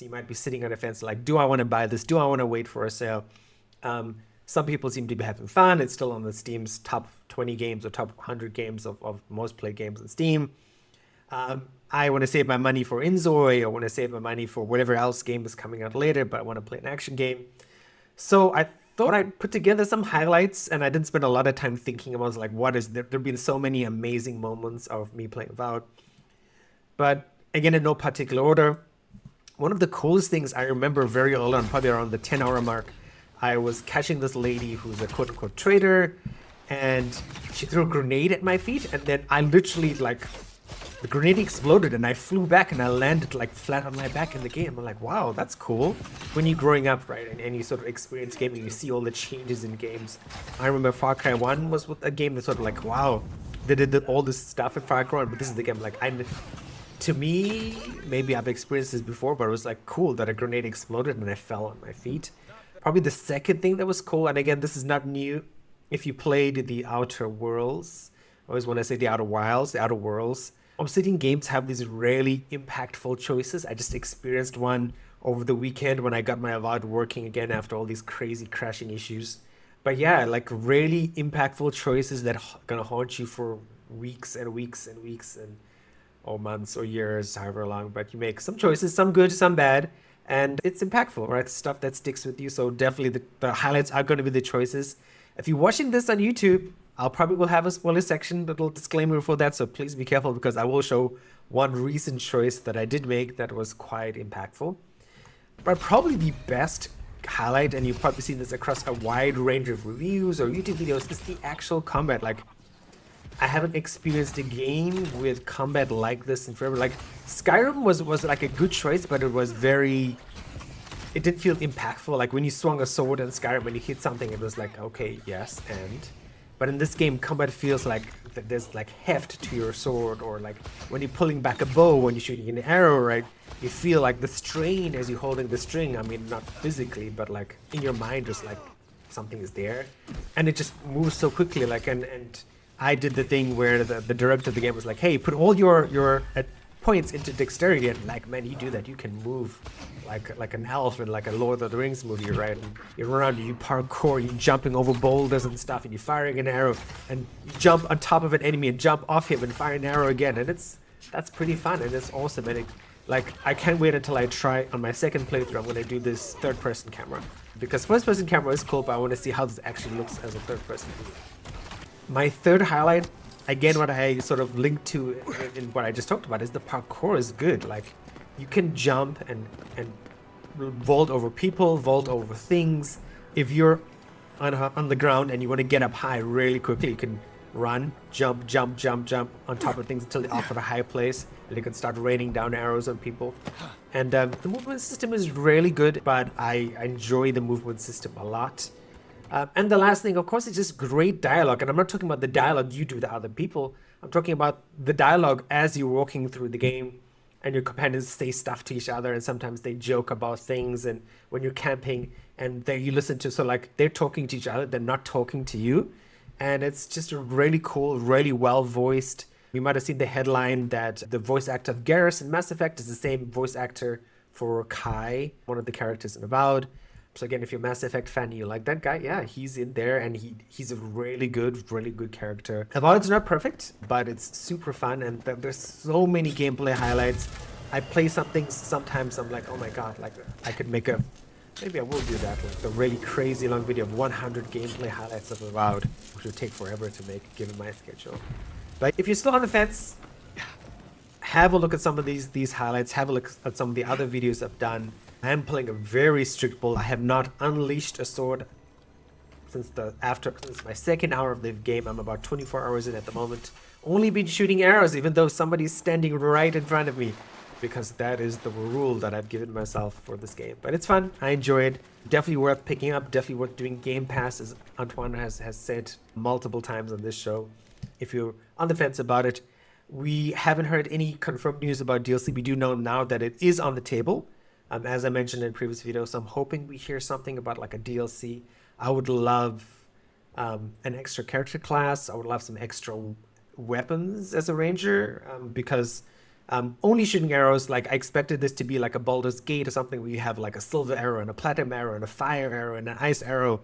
You might be sitting on a fence like, do I want to buy this? Do I want to wait for a sale? Some people seem to be having fun. It's still on the Steam's top 20 games or top 100 games of most played games on Steam. I want to save my money for Inzoi. I want to save my money for whatever else game is coming out later, but I want to play an action game. So I thought I'd put together some highlights, and I didn't spend a lot of time thinking about like, what is there? There've been so many amazing moments of me playing Avowed. But again, in no particular order, one of the coolest things I remember very early on, probably around the 10-hour mark, I was catching this lady who's a quote-unquote trader, and she threw a grenade at my feet, and then I literally, like, the grenade exploded, and I flew back, and I landed, like, flat on my back in the game. I'm like, wow, that's cool. When you're growing up, right, and you sort of experience gaming, you see all the changes in games. I remember Far Cry 1 was a game that sort of like, wow, they did all this stuff in Far Cry 1, but this is the game, like, to me, maybe I've experienced this before, but it was like cool that a grenade exploded and I fell on my feet. Probably the second thing that was cool, and again, this is not new. If you played the Outer Worlds, I always want to say the Outer Wilds, the Outer Worlds. Obsidian games have these really impactful choices. I just experienced one over the weekend when I got my Avowed working again after all these crazy crashing issues. But yeah, like really impactful choices that gonna haunt you for weeks and weeks and weeks and or months or years, however long, but you make some choices, some good, some bad, and it's impactful, right? Stuff that sticks with you. So definitely the highlights are going to be the choices. If you're watching this on YouTube, I'll probably will have a spoiler section, little disclaimer for that, so please be careful because I will show one recent choice that I did make that was quite impactful. But probably the best highlight, and you've probably seen this across a wide range of reviews or YouTube videos, is the actual combat. Like, I haven't experienced a game with combat like this in forever. Like Skyrim was like a good choice, but it was very, it didn't feel impactful. Like when you swung a sword in Skyrim, when you hit something, it was like, okay, yes, and. But in this game, combat feels like there's like heft to your sword, or like when you're pulling back a bow, when you're shooting an arrow, right? You feel like the strain as you're holding the string. I mean, not physically, but like in your mind, just like something is there, and it just moves so quickly. Like and I did the thing where the director of the game was like, hey, put all your points into dexterity, and like, man, you do that, you can move like an elf in like a Lord of the Rings movie, right? And you run around, you parkour, you're jumping over boulders and stuff, and you're firing an arrow, and you jump on top of an enemy and jump off him and fire an arrow again, and that's pretty fun, and it's awesome, and I can't wait until I try on my second playthrough. I'm gonna do this third-person camera, because first-person camera is cool, but I want to see how this actually looks as a third-person video. My third highlight, again, what I sort of linked to in what I just talked about, is the parkour is good. Like, you can jump and vault over people, vault over things. If you're on the ground and you want to get up high really quickly, you can run, jump on top of things until they offer a high place, and you can start raining down arrows on people. And the movement system is really good, but I enjoy the movement system a lot. And the last thing, of course, is just great dialogue. And I'm not talking about the dialogue you do with other people. I'm talking about the dialogue as you're walking through the game and your companions say stuff to each other, and sometimes they joke about things. And when you're camping and you listen to, so like they're talking to each other, they're not talking to you. And it's just really cool, really well voiced. You might have seen the headline that the voice actor of Garrus in Mass Effect is the same voice actor for Kai, one of the characters in Avowed. So again, if you're a Mass Effect fan, you like that guy, yeah, he's in there, and he's a really good character. Avowed's not perfect, but it's super fun, and there's so many gameplay highlights. I play something, sometimes I'm like, oh my god, like I could make maybe I will do that, like a really crazy long video of 100 gameplay highlights of Avowed, which would take forever to make given my schedule. But if you're still on the fence, have a look at some of these highlights, have a look at some of the other videos I've done. I am playing a very strict build. I have not unleashed a sword since my second hour of the game. I'm about 24 hours in at the moment. Only been shooting arrows, even though somebody's standing right in front of me, because that is the rule that I've given myself for this game. But it's fun. I enjoy it. Definitely worth picking up. Definitely worth doing Game Pass, as Antoine has said multiple times on this show. If you're on the fence about it, we haven't heard any confirmed news about DLC. We do know now that it is on the table. As I mentioned in previous videos, I'm hoping we hear something about like a DLC. I would love an extra character class. I would love some extra weapons as a ranger, because Only shooting arrows. Like I expected this to be like a Baldur's Gate or something where you have like a silver arrow and a platinum arrow and a fire arrow and an ice arrow.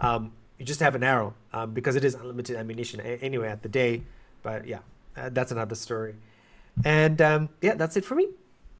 You just have an arrow because it is unlimited ammunition anyway at the day. But yeah, that's another story. And yeah, that's it for me.